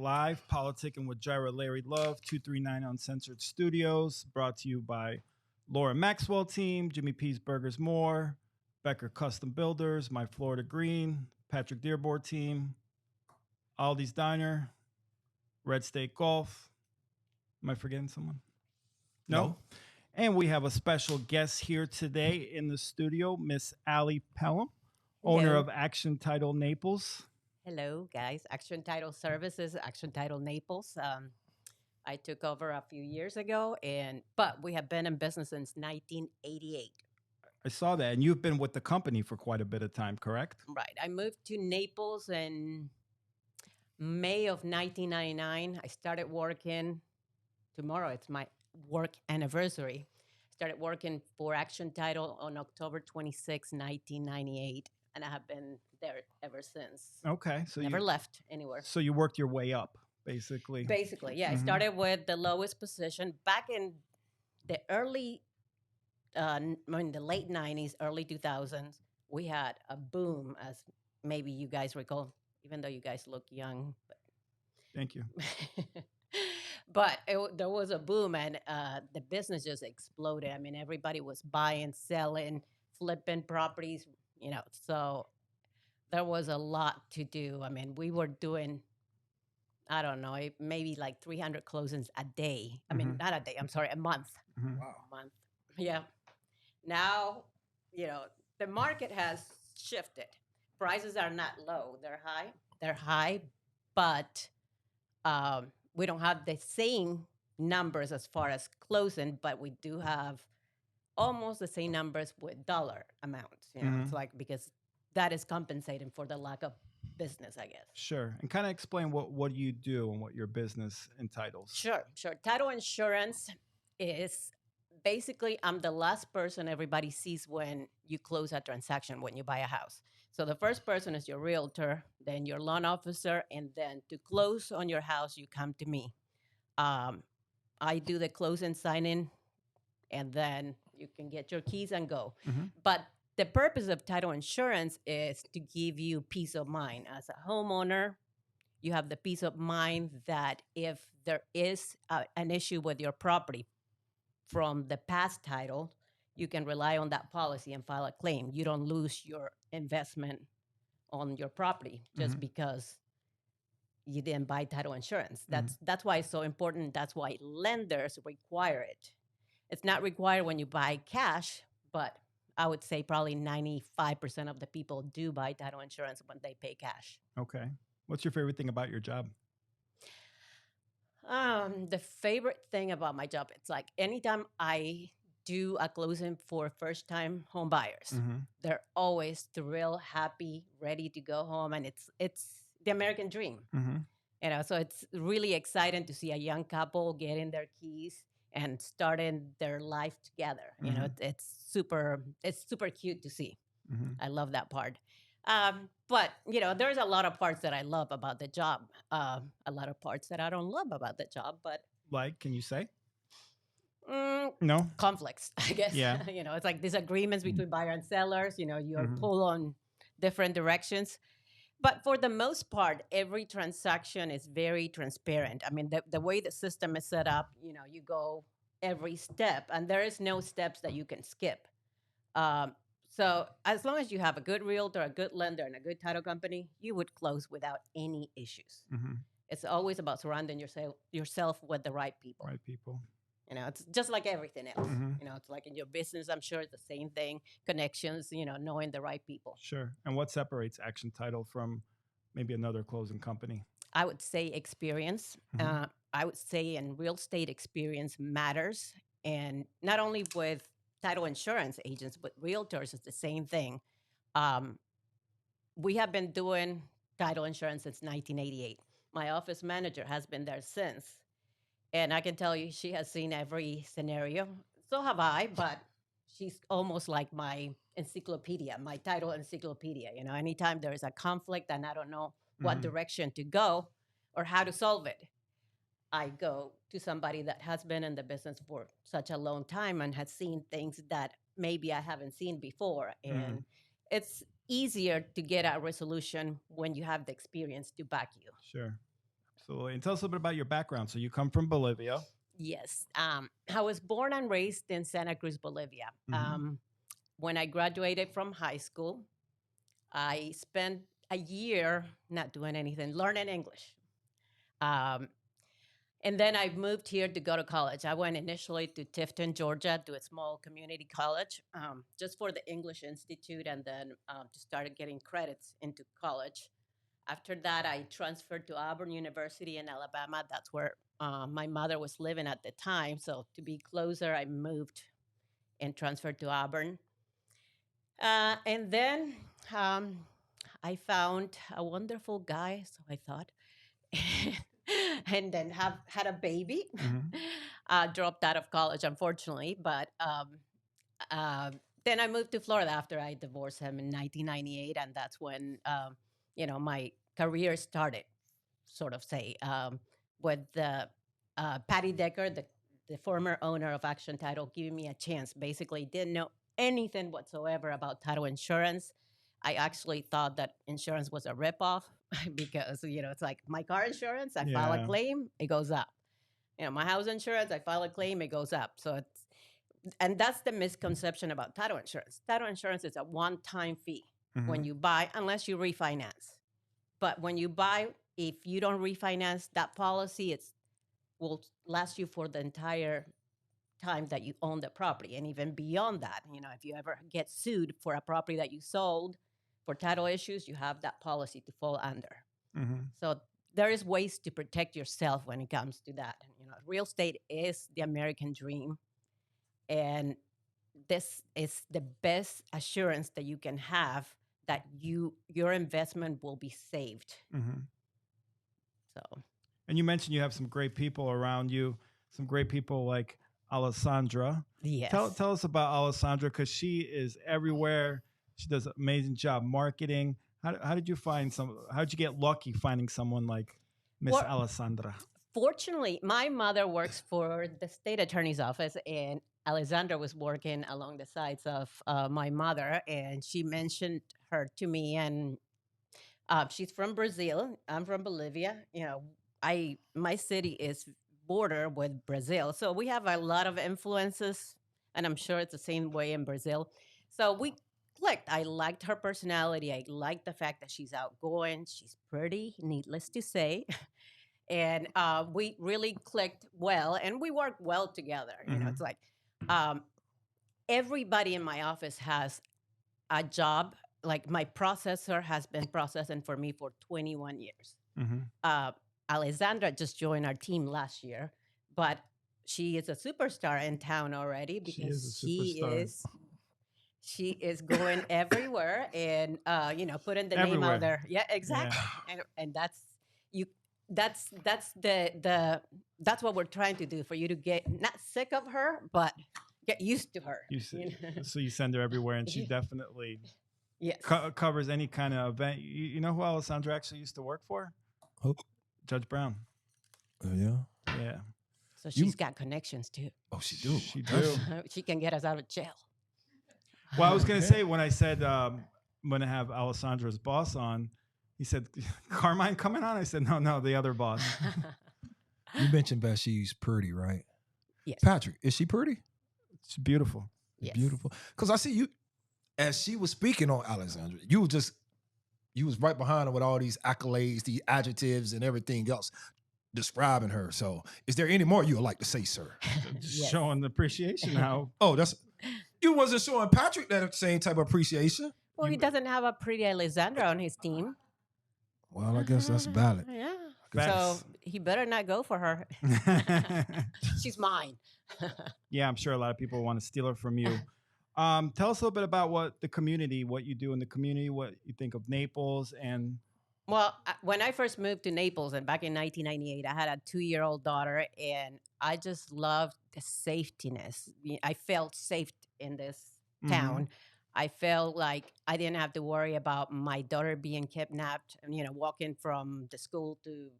live. Politicking with Jira Larry Love, 239 Uncensored Studios, brought to you by Laura Maxwell Team, Jimmy P's Burgers More, Becker Custom Builders, My Florida Green, Patrick Dearborn Team, Aldi's Diner, Red State Golf. Am I forgetting someone? No. And we have a special guest here today in the studio, Miss Allie Pelham, owner Hello. of Action Title Naples. Hello, guys. Action Title Services, Action Title Naples. I took over a few years ago, but we have been in business since 1988. I saw that, and you've been with the company for quite a bit of time, correct? Right. I moved to Naples in May of 1999. I started working. Tomorrow, it's my work anniversary. Started working for Action Title on October 26, 1998, and I have been there ever since. Okay, so Never left anywhere. So you worked your way up, basically. Basically, yeah. I started with the lowest position back in the the late 90s, early 2000s. We had a boom, as maybe you guys recall, even though you guys look young. Thank you. But there was a boom, and the business just exploded. I mean, everybody was buying, selling, flipping properties, so there was a lot to do. I mean, we were doing, I don't know, maybe like 300 closings a day. I mean, not a day, I'm sorry, a month. Wow. A month. Yeah. Now, the market has shifted. Prices are not low, they're high. They're high, but we don't have the same numbers as far as closing, but we do have almost the same numbers with dollar amounts. It's like, because that is compensating for the lack of business, I guess. Sure. And kind of explain what you do and what your business entitles. Sure. Title insurance is basically, I'm the last person everybody sees when you close a transaction, when you buy a house. So the first person is your realtor, then your loan officer, and then to close on your house, you come to me. I do the closing signing, and then you can get your keys and go. But the purpose of title insurance is to give you peace of mind. As a homeowner, you have the peace of mind that if there is an issue with your property from the past title, you can rely on that policy and file a claim. You don't lose your investment on your property just because you didn't buy title insurance. That's why it's so important. That's why lenders require it. It's not required when you buy cash, but I would say probably 95% of the people do buy title insurance when they pay cash. Okay. What's your favorite thing about your job? The favorite thing about my job, it's like anytime I do a closing for first-time home buyers, they're always thrilled, happy, ready to go home, and it's the American dream. So it's really exciting to see a young couple getting their keys and starting their life together. It's super cute to see. I love that part. But there's a lot of parts that I love about the job. A lot of parts that I don't love about the job. But like, can you say? No conflicts, I guess. Yeah. It's like disagreements between buyer and sellers. You're pulled on different directions. But for the most part, every transaction is very transparent. I mean, the way the system is set up, you go every step, and there is no steps that you can skip. So as long as you have a good realtor, a good lender, and a good title company, you would close without any issues. It's always about surrounding yourself with the right people. Right people. It's just like everything else. It's like in your business, I'm sure it's the same thing. Connections, knowing the right people. Sure. And what separates Action Title from maybe another closing company? I would say experience. I would say in real estate, experience matters. And not only with title insurance agents, but realtors is the same thing. We have been doing title insurance since 1988. My office manager has been there since. And I can tell you, she has seen every scenario. So have I, but she's almost like my encyclopedia, my title encyclopedia. Anytime there is a conflict and I don't know what direction to go or how to solve it, I go to somebody that has been in the business for such a long time and has seen things that maybe I haven't seen before. And it's easier to get a resolution when you have the experience to back you. Sure. Absolutely. And tell us a little bit about your background. So you come from Bolivia. Yes. I was born and raised in Santa Cruz, Bolivia. Mhm. When I graduated from high school, I spent a year not doing anything, learning English. Um, and then I moved here to go to college. I went initially to Tifton, Georgia, to a small community college, just for the English Institute, and then to start getting credits into college. After that, I transferred to Auburn University in Alabama. That's where my mother was living at the time. So to be closer, I moved and transferred to Auburn. And then um, I found a wonderful guy, so I thought, and then have had a baby. Mhm. Dropped out of college, unfortunately, but then I moved to Florida after I divorced him in 1998, and that's when my career started. Sort of say with the Patty Decker, the former owner of Action Title, giving me a chance. Basically, didn't know anything whatsoever about title insurance. I actually thought that insurance was a ripoff because it's like my car insurance. I file a Yeah. claim, it goes up. My house insurance, I file a claim, it goes up. So and that's the misconception about title insurance. Title insurance is a one-time fee when Mhm. you buy, unless you refinance. But when you buy, if you don't refinance that policy, it will last you for the entire time that you own the property, and even beyond that. If you ever get sued for a property that you sold for title issues, you have that policy to fall under. Mhm. So there is ways to protect yourself when it comes to that. Real estate is the American dream, and this is the best assurance that you can have that your investment will be saved. Mhm. So And you mentioned you have some great people around you, some great people like Alessandra. Tell yes. tell us about Alessandra because she is everywhere. She does an amazing job marketing. How did you find some? How did you get lucky finding someone like Miss Well, Alessandra? fortunately, my mother works for the state attorney's office, and Alexandra was working along the sides of my mother, and she mentioned her to me. And she's from Brazil. I'm from Bolivia. My city is border with Brazil, so we have a lot of influences, and I'm sure it's the same way in Brazil. So we clicked. I liked her personality. I liked the fact that she's outgoing. She's pretty, needless to say. And we really clicked well, and we work well together. It's Mhm. like um, everybody in my office has a job. Like my processor has been processing for me for 21 years. Mhm. uh, Alessandra just joined our team last year, but she is a superstar in town already She is a because she superstar is she is going everywhere, and putting the name out everywhere. there. Yeah, Yeah. exactly. And that's you that's that's what we're trying to do, for you to get not sick of her, but get used to her. You so you send her everywhere, and she definitely Yes. covers any kind of event. You know who Alessandra actually used to work for? Oh, Judge Brown. yeah. Yeah, So You. she's got connections too. Oh, she do. she Does do. she? She can get us out of jail. Well, I was gonna Okay. say when I said I'm gonna have Alessandra's boss on, he said Carmine coming on. I said no, the other boss. You mentioned that she's pretty, right? Yes. Patrick, is she pretty? It's beautiful. Yes. Beautiful. Because I see you, as she was speaking on Alexandra, you was right behind her with all these accolades, the adjectives, and everything else describing her. So, is there any more you would like to say, sir? Just Yes. showing the appreciation how. Oh, you wasn't showing Patrick that same type of appreciation. Well, he doesn't have a pretty Alessandra on his team. Well, I guess that's valid. Yeah. Facts. So he better not go for her. She's mine. Yeah, I'm sure a lot of people want to steal her from you. Tell us a little bit about what you do in the community, what you think of Naples, and Well, when I first moved to Naples and back in 1998, I had a 2-year-old daughter, and I just loved the safetiness. I felt safe in this Mhm. town. I felt like I didn't have to worry about my daughter being kidnapped, walking from the school to,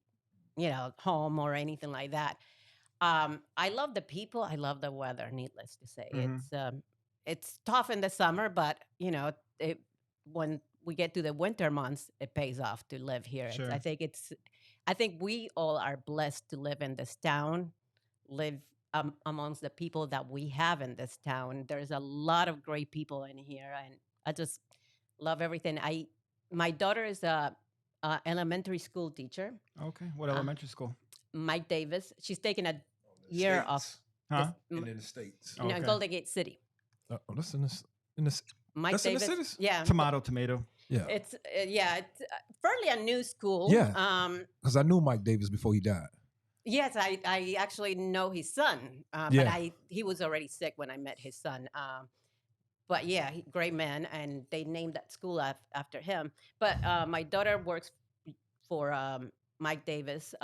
home or anything like that. I love the people. I love the weather. Needless to say, Mhm. it's tough in the summer, but when we get to the winter months, it pays off to live here. I Sure. think I think we all are blessed to live in this town, live amongst the people that we have in this town. There's a lot of great people in here, and I just love everything. My daughter is a elementary school teacher. Okay. What elementary school? Mike Davis. She's taking a year off. Huh? And in the States. You know, in Okay. Golden Gate City. Oh, that's in this. Mike That's in the Davis. cities? Yeah. Tomato. Yeah. It's it's fairly a new school. Yeah. Because I knew Mike Davis before he died. Yes, I actually know his son, but Yeah. he was already sick when I met his son. But yeah, great man, and they named that school after him. But my daughter works for Mike Davis.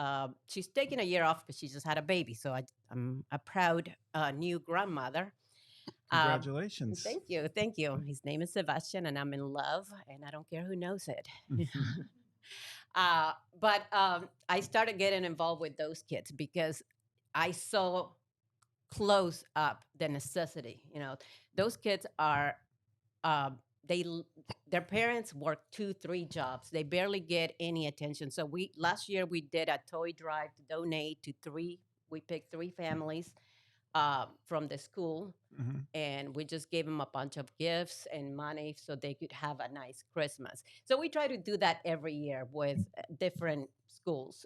She's taking a year off because she just had a baby, so I'm a proud new grandmother. Congratulations. Thank you. His name is Sebastian, and I'm in love, and I don't care who knows it. But I started getting involved with those kids because I saw close up the necessity. You know, those kids are their parents work 2-3 jobs. They barely get any attention. So last year we did a toy drive to donate to 3. We picked 3 families from the school. Mm-hmm. And we just gave them a bunch of gifts and money so they could have a nice Christmas. So we try to do that every year with different schools.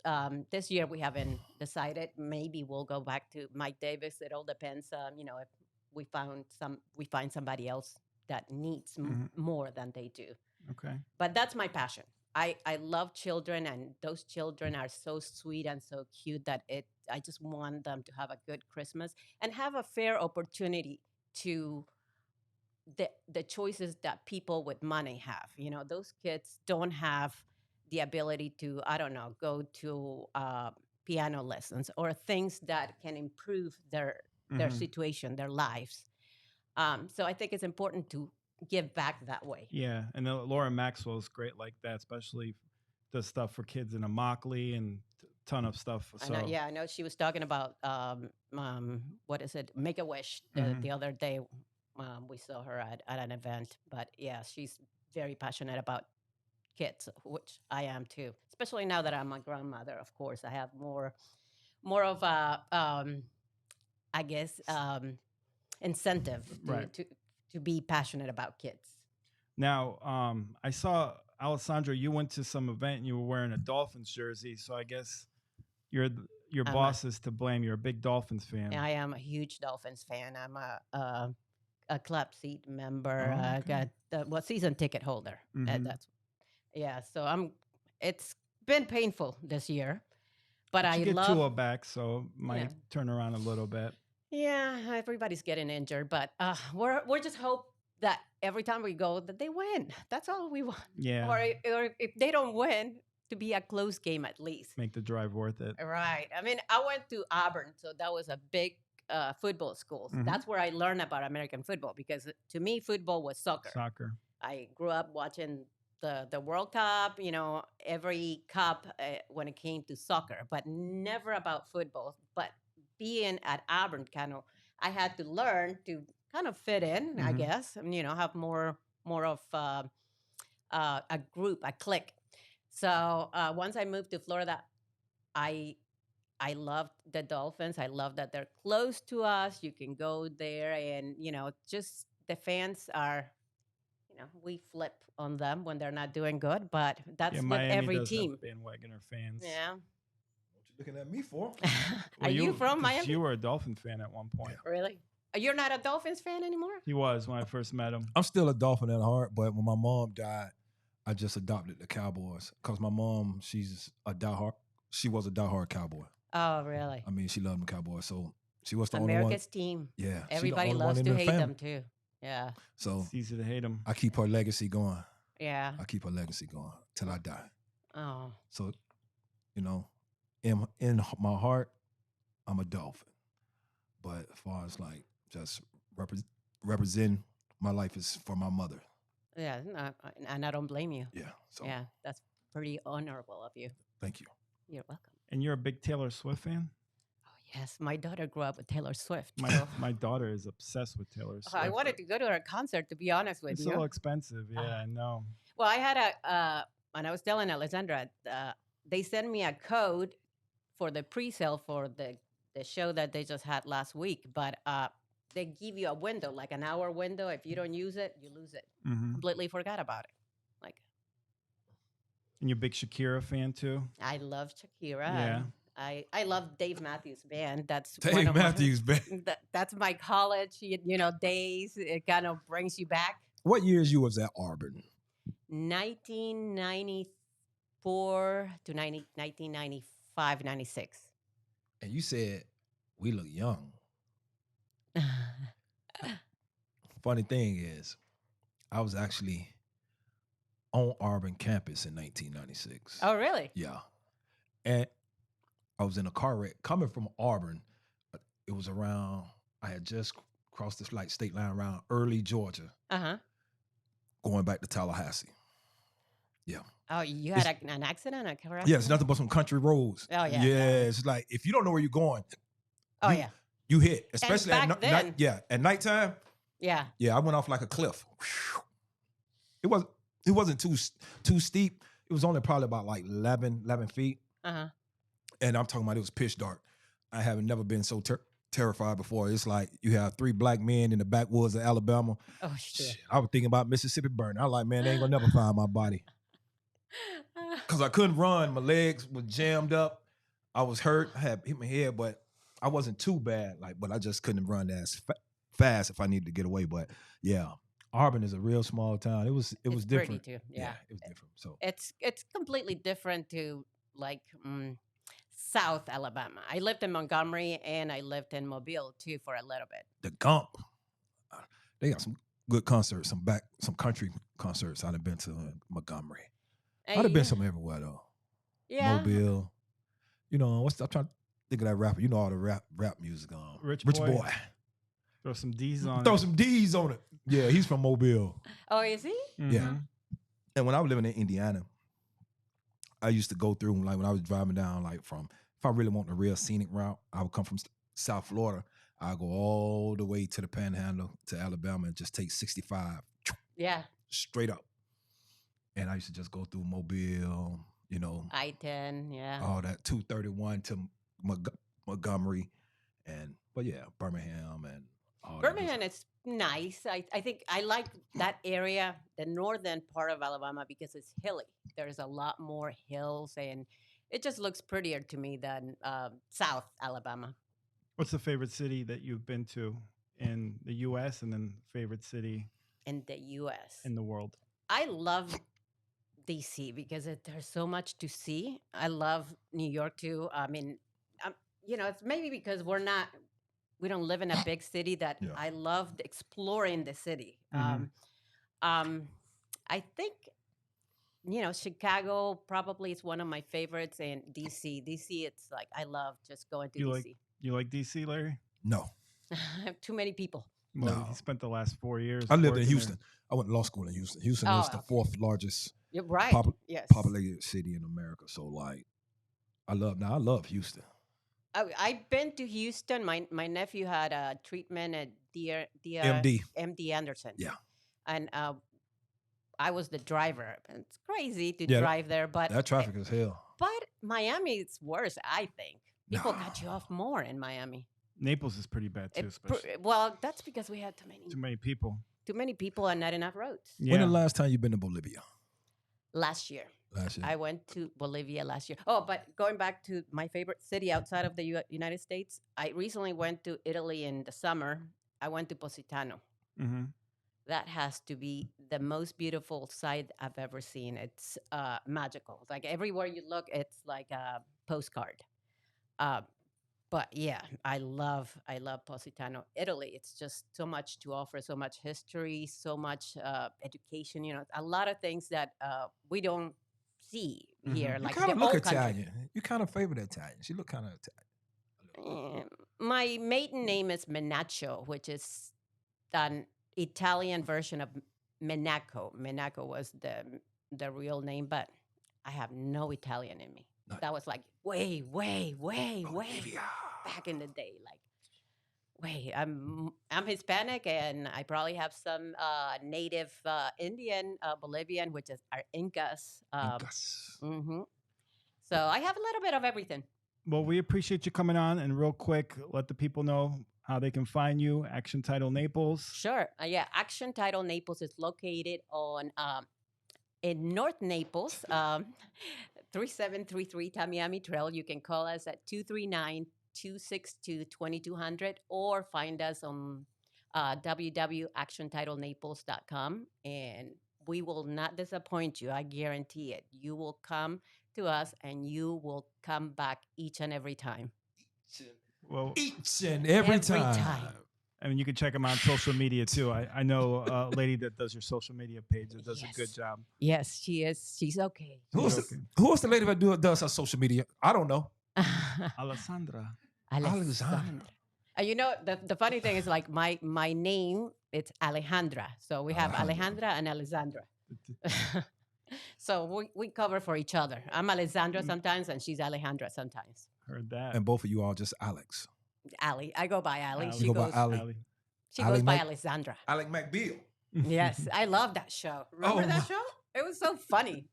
This year we haven't decided. Maybe we'll go back to Mike Davis. It all depends. If we find somebody else that needs more than they do. Okay. But that's my passion. I love children, and those children are so sweet and so cute that I just want them to have a good Christmas and have a fair opportunity to the choices that people with money have. You know, those kids don't have the ability to, I don't know, go to piano lessons or things that can improve their situation, their lives. So I think it's important to give back that way. Yeah, and Laura Maxwell is great like that, especially the stuff for kids in Immokalee and ton of stuff. So I know she was talking about what is it, Make-A-Wish the other day. We saw her at an event, but yeah, she's very passionate about kids, which I am too. Especially now that I'm a grandmother, of course, I have more of a I guess incentive to be passionate about kids. Now, I saw, Alessandra, you went to some event and you were wearing a Dolphins jersey. So I guess your boss is to blame. You're a big Dolphins fan. I am a huge Dolphins fan. I'm a club seat member. Oh, okay. Got season ticket holder. So it's been painful this year, but I you get love Tua back, so might turn around a little bit. Yeah, everybody's getting injured, but we're just hope that every time we go that they win. That's all we want. Yeah. Or if they don't win, to be a close game at least. Make the drive worth it. Right. I mean, I went to Auburn, so that was a big football school. So that's where I learned about American football because to me, football was soccer. I grew up watching the World Cup, every cup when it came to soccer, but never about football. But being at Auburn, I had to learn to kind of fit in, I guess, and, have more of a group, a clique. So once I moved to Florida, I loved the Dolphins. I love that they're close to us. You can go there and, just the fans are, we flip on them when they're not doing good, but that's with Miami every does team. Have bandwagoner fans. Yeah. What you looking at me for? Are you from Miami? You were a Dolphin fan at one point. Really? You're not a Dolphins fan anymore? He was when I first met him. I'm still a Dolphin at heart, but when my mom died, I just adopted the Cowboys because my mom, she was a diehard Cowboy. Oh, really? I mean, she loved the Cowboys, so she was the America's only one. team. Yeah, everybody loves to hate them too. Yeah, so it's easy to hate them. I keep her legacy going. Yeah, I keep her legacy going till I die. Oh, so in my heart, I'm a Dolphin, but as far as like just represent my life is for my mother. Yeah, and I don't blame you. Yeah. So yeah, that's pretty honorable of you. Thank you. You're welcome. And you're a big Taylor Swift fan? Oh, yes. My daughter grew up with Taylor Swift. My daughter is obsessed with Taylor Swift. I wanted to go to her concert, to be honest with you. It's a little expensive. Yeah, I know. Well, I had and I was telling Alessandra, they sent me a code for the pre-sale for the show that they just had last week, but they give you a window, like an hour window. If you don't use it, you lose it. Mm-hmm. Completely forgot about it. Like, And you're a big Shakira fan too? I love Shakira. Yeah. I love Dave Matthews Band. That's one Dave of Matthews, man. that's my college, days. It kind of brings you back. What years you was at Auburn? 1994 to 1995, 96. And you said we look young. Funny thing is, I was actually on Auburn campus in 1996. Oh, really? Yeah. And I was in a car wreck coming from Auburn. It was around, I had just crossed this state line around early Georgia, going back to Tallahassee. Yeah. Oh, you had an accident? A car Yeah, it's nothing but some country roads. Oh, yeah. Yeah, it's like, if you don't know where you're going, Oh, yeah. you hit, especially back at then- at nighttime. Yeah. Yeah, I went off like a cliff. It wasn't too steep. It was only probably about like 11 feet. Uh-huh. And I'm talking about it was pitch dark. I have never been so terrified before. It's like you have 3 black men in the backwoods of Alabama. Oh, shit. I was thinking about Mississippi burning. I was like, man, they ain't gonna never find my body. Because I couldn't run. My legs were jammed up. I was hurt. I had hit my head, but I wasn't too bad. But I just couldn't run as fast if I needed to get away. But yeah, Auburn is a real small town. It was It's different. pretty too. Yeah. It was different. So It's completely different to like South Alabama. I lived in Montgomery and I lived in Mobile too for a little bit. the Gump, they got some good concerts, some country concerts. I've been to Montgomery. I've been some everywhere though. Yeah. Mobile. I'm trying to think of that rapper. You know all the rap music on. Rich Boy. Boy. Throw some D's on Throw it. some D's on it. Yeah, he's from Mobile. Oh, is he? Yeah. Mhm. And when I was living in Indiana, I used to go through, like when I was driving down, like if I really want a real scenic route, I would come from South Florida. I go all the way to the Panhandle to Alabama and just take 65 Yeah. straight up. And I used to just go through Mobile, I-10. Yeah. all that 231 to Montgomery, but yeah, Birmingham and all Birmingham is nice. I think I like that area, the northern part of Alabama, because it's hilly. There's a lot more hills, and it just looks prettier to me than South Alabama. What's the favorite city that you've been to in the U.S. and then favorite city In the U.S., in the world? I love DC because there's so much to see. I love New York too. I mean, it's maybe because we don't live in a big city that Yeah. I love exploring the city. Mhm. I think, Chicago probably is one of my favorites, and DC. DC, it's like I love just going to You DC. You like D.C., Larry? No, I have too many people. Well, No. you spent the last 4 years. I lived in working there. Houston. I went to law school in Houston. Houston Oh, is the okay. 4th largest You're right. Yes. populated city in America. So like, I love Houston. Oh, I've been to Houston. My nephew had a treatment at MD Anderson. Yeah. And I was the driver. It's crazy to Yeah, drive there, but That traffic is hell. But Miami is worse, I think. People No. cut you off more in Miami. Naples is pretty bad too, especially Well, that's because we had too too many people. many people and not enough roads. Yeah. When the last time you been to Bolivia? Last year. Last year. I went to Bolivia last year. Oh, but going back to my favorite city outside of the United States, I recently went to Italy in the summer. I went to Positano. Mm-hmm. That has to be the most beautiful sight I've ever seen. It's magical. Like everywhere you look, it's like a postcard. But yeah, I love Positano, Italy. It's just so much to offer, so much history, so much education. A lot of things that we don't see Mhm. here. You Like kind the of look old country. Italian. You kind of favor the Italian. She look kind of Italian. My maiden name is Menaccio, which is an Italian version of Menaco. Menaco was the real name, but I have no Italian in me. No. That was like way Bolivia. back in the day. Like, I'm Hispanic, and I probably have some native Indian, Bolivian, which is our Incas. Incas. Mm-hmm. So I have a little bit of everything. Well, we appreciate you coming on. And real quick, let the people know how they can find you. Action Title Naples. Sure. Yeah. Action Title Naples is located on in North Naples, 3733 Tamiami Trail. You can call us at 239-262-2200 or find us on www.actiontitlenaples.com. And we will not disappoint you. I guarantee it. You will come to us and you will come back each and every time. Well, Each and every time. I mean, you can check them out on social media too. I know a lady that does your social media page that does a good job. Yes, she is. She's okay. Who's the lady that does her social media? I don't know. Alessandra. Alexandra. You know, the funny thing is like my name, it's Alejandra. So we have Alejandra and Alessandra. So we cover for each other. I'm Alessandra sometimes and she's Alejandra sometimes. Heard that. And both of you are just Alex. Allie. I go by Allie. Allie. She You go goes, by Allie. She Allie goes by Mc- Alessandra. Alec McBeal. Yes, I love that show. Remember that show? It was so funny.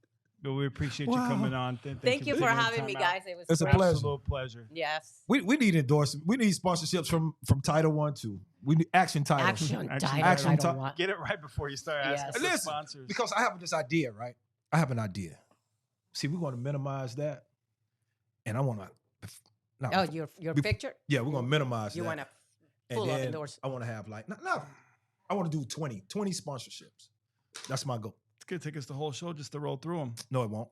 But we appreciate you coming on. Thank you for taking the having time me, out. guys. It was It's a great. pleasure. Absolute pleasure. Yes. We need endorsements. We need sponsorships from Title One too. We need Action Title. Action Action title. Title. Get it right before you start asking Yes. for Listen, sponsors. because I have this idea, right? I have an idea. See, we're going to minimize that, and I want to. Oh, your picture? Yeah, we're going to minimize You that. want to And full of then endorsements. I want to have like no. I want to do 20 sponsorships. That's my goal. It's gonna take us the whole show just to roll through them. No, it won't.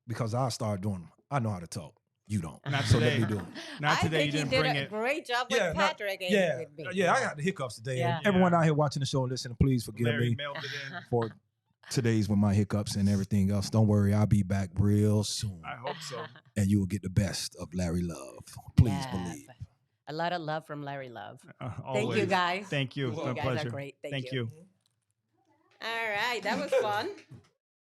Because I'll start doing them. I know how to talk. You don't. Not So let today. me do it. Not I today. think You you didn't did bring a it. great job with Yeah, Patrick and Yeah, with me. yeah. I got the hiccups today. Yeah. And everyone out here watching the show and listening, please forgive Larry me mailed it in. for today's with my hiccups and everything else. Don't worry, I'll be back real soon, I hope so. and you will get the best of Larry Love. Please Yeah. believe. A lot of love from Larry Love. Thank Thank you, guys. Thank you. It's You my guys pleasure. are great. Thank you. All right. That was fun.